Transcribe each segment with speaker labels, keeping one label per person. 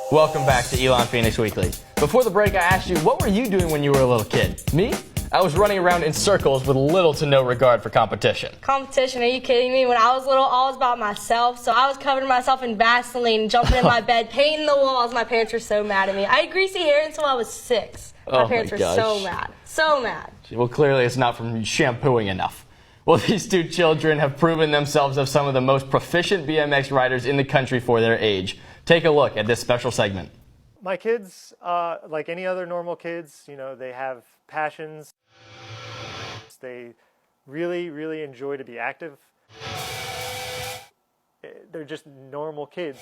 Speaker 1: Welcome back to Elon Phoenix Weekly. Before the break, I asked you, what were you doing when you were a little kid? Me? I was running around in circles with little to no regard for competition.
Speaker 2: Competition? Are you kidding me? When I was little, all was about myself. So I was covering myself in Vaseline, jumping in my bed, painting the walls. My parents were so mad at me. I had greasy hair until I was 6. My parents were so mad. So mad.
Speaker 1: Well, clearly it's not from shampooing enough. Well, these two children have proven themselves as some of the most proficient BMX riders in the country for their age. Take a look at this special segment.
Speaker 3: My kids, like any other normal kids, they have passions. They really, really enjoy to be active. They're just normal kids.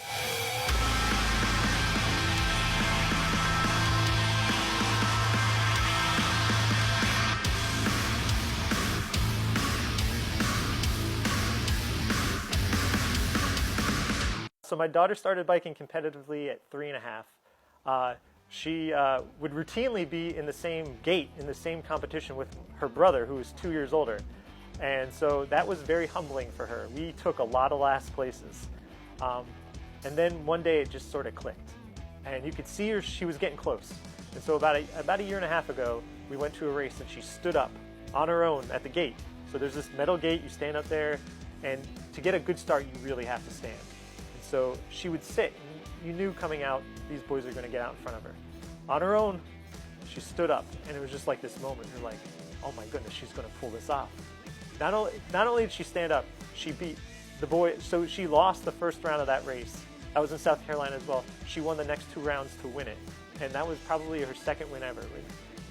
Speaker 3: So my daughter started biking competitively at 3.5. She would routinely be in the same gate, in the same competition with her brother, who was 2 years older. And so that was very humbling for her. We took a lot of last places. And then one day it just sort of clicked. And you could see her, she was getting close. And so about a year and a half ago, we went to a race and she stood up on her own at the gate. So there's this metal gate, you stand up there, and to get a good start, you really have to stand. So she would sit, and you knew coming out, these boys are going to get out in front of her. On her own, she stood up, and it was just like this moment. You're like, oh my goodness, she's going to pull this off. Not only did she stand up, she beat the boy. So she lost the first round of that race. That was in South Carolina as well. She won the next 2 rounds to win it, and that was probably her second win ever.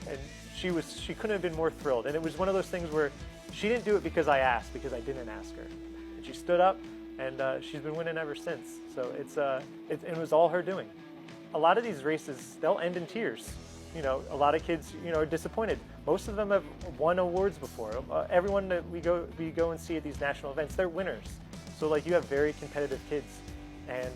Speaker 3: And she couldn't have been more thrilled. And it was one of those things where she didn't do it because I asked, because I didn't ask her. And she stood up. And she's been winning ever since. So it was all her doing. A lot of these races, they'll end in tears. A lot of kids, are disappointed. Most of them have won awards before. Everyone that we go and see at these national events, they're winners. So like you have very competitive kids, and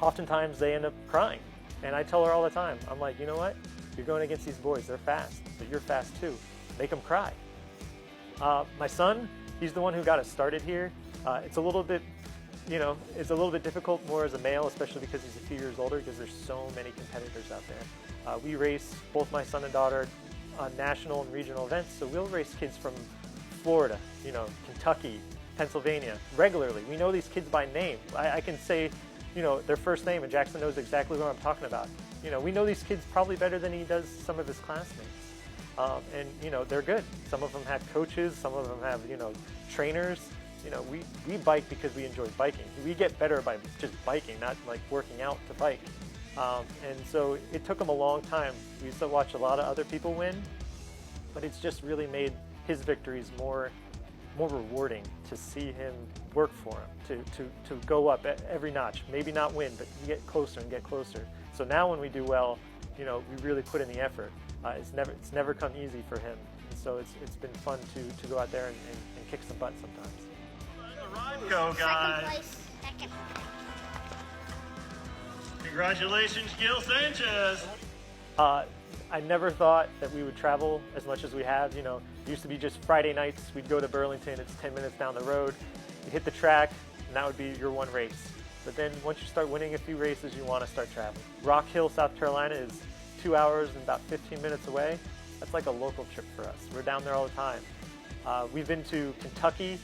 Speaker 3: oftentimes they end up crying. And I tell her all the time, I'm like, you know what? You're going against these boys. They're fast, but you're fast too. Make them cry. My son, he's the one who got us started here. It's a little bit, it's a little bit difficult more as a male, especially because he's a few years older, because there's so many competitors out there. We race, both my son and daughter, on national and regional events, so we'll race kids from Florida, Kentucky, Pennsylvania, regularly. We know these kids by name. I can say, their first name, and Jackson knows exactly what I'm talking about. We know these kids probably better than he does some of his classmates. And, they're good. Some of them have coaches, some of them have, trainers. We bike because we enjoy biking. We get better by just biking, not like working out to bike. And so it took him a long time. We used to watch a lot of other people win, but it's just really made his victories more rewarding to see him work for him, to go up every notch. Maybe not win, but you get closer and get closer. So now when we do well, we really put in the effort. It's never come easy for him. And so it's been fun to go out there and kick some butt sometimes.
Speaker 4: Go, guys.
Speaker 5: Second.
Speaker 4: Congratulations, Gil Sanchez.
Speaker 3: I never thought that we would travel as much as we have. It used to be just Friday nights. We'd go to Burlington. It's 10 minutes down the road. You hit the track, and that would be your one race. But then once you start winning a few races, you want to start traveling. Rock Hill, South Carolina is 2 hours and about 15 minutes away. That's like a local trip for us. We're down there all the time. We've been to Kentucky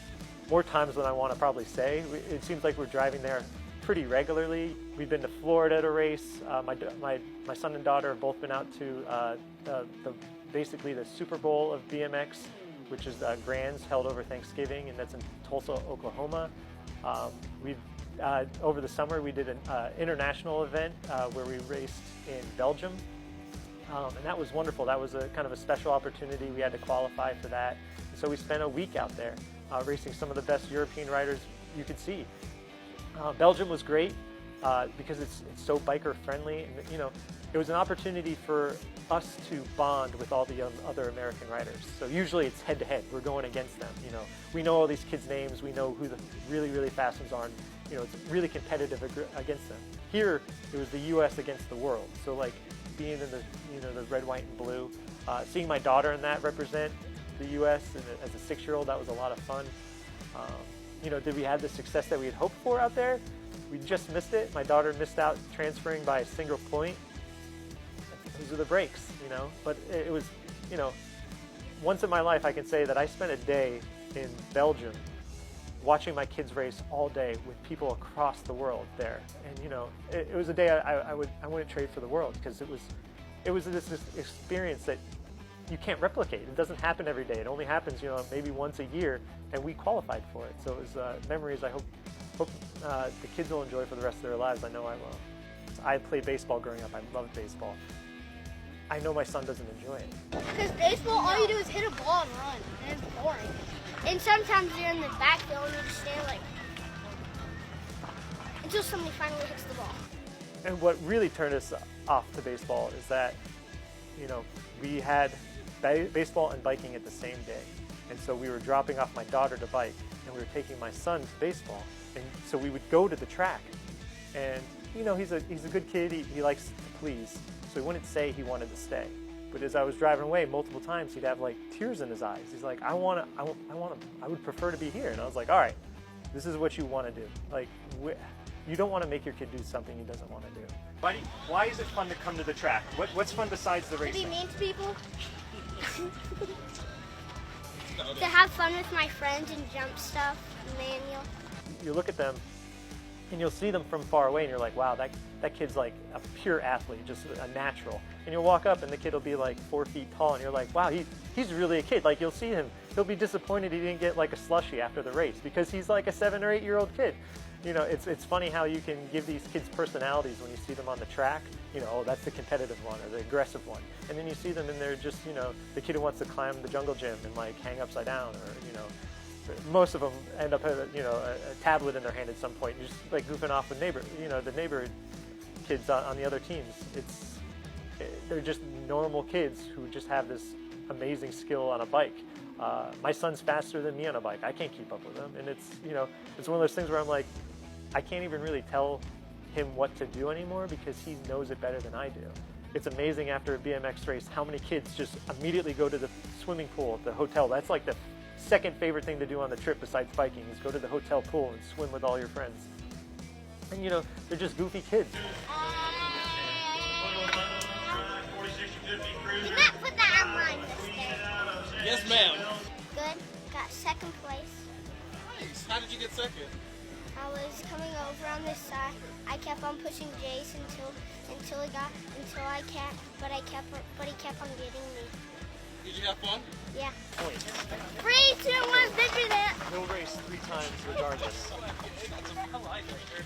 Speaker 3: more times than I want to probably say. It seems like we're driving there pretty regularly. We've been to Florida to race. My son and daughter have both been out to basically the Super Bowl of BMX, which is Grands held over Thanksgiving, and that's in Tulsa, Oklahoma. Over the summer we did an international event where we raced in Belgium, and that was wonderful. That was a kind of a special opportunity. We had to qualify for that, so we spent a week out there racing some of the best European riders you could see. Belgium was great because it's so biker friendly, and it was an opportunity for us to bond with all the other American riders. So usually it's head to head. We're going against them. We know all these kids' names. We know who the really, really fast ones are. And, it's really competitive against them. Here, it was the U.S. against the world. So like being in the red, white, and blue, seeing my daughter in that represent the U.S. and as a 6-year-old, that was a lot of fun. Did we have the success that we had hoped for out there? we just missed it. My daughter missed out transferring by a single point. Those are the breaks, you know. But it was, you know, once in my life I can say that I spent a day in Belgium watching my kids race all day with people across the world there. And you know, it was a day I wouldn't trade for the world, because it was this experience that you can't replicate. It doesn't happen every day. It only happens, you know, maybe once a year, and we qualified for it. So it was memories I hope the kids will enjoy for the rest of their lives. I know I will. I played baseball growing up. I loved baseball. I know my son doesn't enjoy it.
Speaker 5: Because baseball, all you do is hit a ball and run, and it's boring. And sometimes you're in the backfield and you just stand like until somebody finally hits the ball.
Speaker 3: And what really turned us off to baseball is that, you know, we had baseball and biking at the same day. And so we were dropping off my daughter to bike, and we were taking my son to baseball. And so we would go to the track. And, you know, he's a good kid. He likes to please. So he wouldn't say he wanted to stay. But as I was driving away, multiple times he'd have like tears in his eyes. He's like, I would prefer to be here. And I was like, all right, this is what you want to do. Like, you don't want to make your kid do something he doesn't want to do. Buddy, why is it fun to come to the track? What's fun besides the
Speaker 5: To
Speaker 3: racing?
Speaker 5: be mean to people. To have fun with my friends and jump stuff, manual.
Speaker 3: You look at them and you'll see them from far away and you're like, wow, that kid's like a pure athlete, just a natural. And you'll walk up and the kid will be like 4 feet tall and you're like, wow, he's really a kid. Like, you'll see him, he'll be disappointed he didn't get like a slushie after the race because he's like a 7 or 8 year old kid. You know, it's funny how you can give these kids personalities when you see them on the track. You know, oh, that's the competitive one or the aggressive one. And then you see them and they're just, you know, the kid who wants to climb the jungle gym and like hang upside down, or, you know, most of them end up with a tablet in their hand at some point, and just like goofing off with the neighborhood kids on the other teams. They're just normal kids who just have this amazing skill on a bike. My son's faster than me on a bike. I can't keep up with him, and it's one of those things where I'm like, I can't even really tell him what to do anymore because he knows it better than I do. It's amazing after a BMX race how many kids just immediately go to the swimming pool at the hotel. That's like the second favorite thing to do on the trip besides biking, is go to the hotel pool and swim with all your friends. And you know, they're just goofy kids.
Speaker 5: Did not put that on mine this day.
Speaker 1: Yes, ma'am.
Speaker 5: Good. Got second place.
Speaker 1: Nice. How did you get second?
Speaker 5: I was coming over on this side. I kept on pushing Jace until he kept on getting me.
Speaker 1: Did you have fun?
Speaker 5: Yeah.
Speaker 3: Points.
Speaker 5: 3, 2, 1, victory there.
Speaker 3: He'll race 3 times regardless.
Speaker 1: That's a highlight right there.